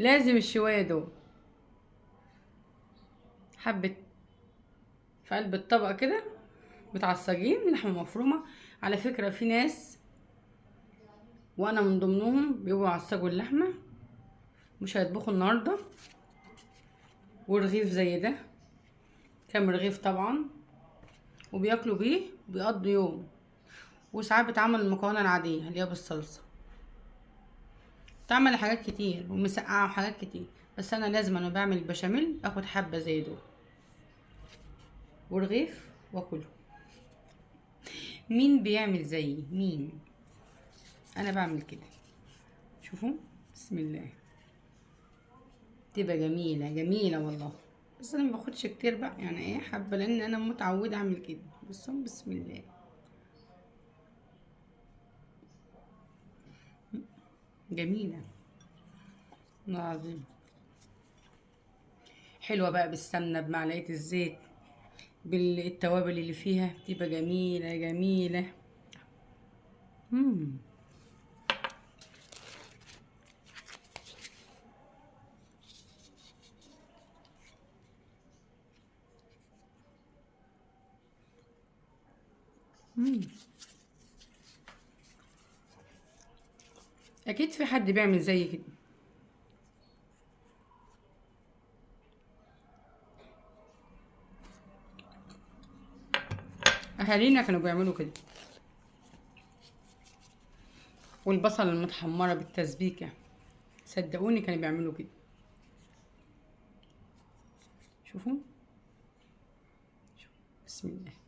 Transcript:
لازم الشوية دول حبة في قلب الطبق كده متعصجين لحمة مفرومة. على فكرة في ناس وانا من ضمنهم بيبقوا يعصجوا اللحمة مش هيطبخوا النهاردة، ورغيف زي ده كام رغيف طبعا، وبياكلوا بيه بيقضوا يوم. وساعات بتعمل المكرونة العادية اللي هي بالصلصة، بتعمل حاجات كتير ومسقعة وحاجات كتير. بس انا لازم انا بعمل البشاميل اخد حبة زي دول ورغيف واكله. مين بيعمل زيي؟ مين؟ انا بعمل كده. شوفوا، بسم الله، تبقى جميلة جميلة والله. بس انا ما باخدش كتير بقى، يعني ايه، حبة، لان انا متعودة اعمل كده. بس بسم الله، جميلة والله العظيم. حلوة بقى بالسمنة بمعلقة الزيت بالتوابل اللي فيها، بتبقى جميلة جميلة. مم. مم. اكيد في حد بيعمل زي كده. اهالينا كانوا بيعملوا كده. والبصل المتحمرة بالتسبيكة، صدقوني كانوا بيعملوا كده. شوفوا، بسم الله.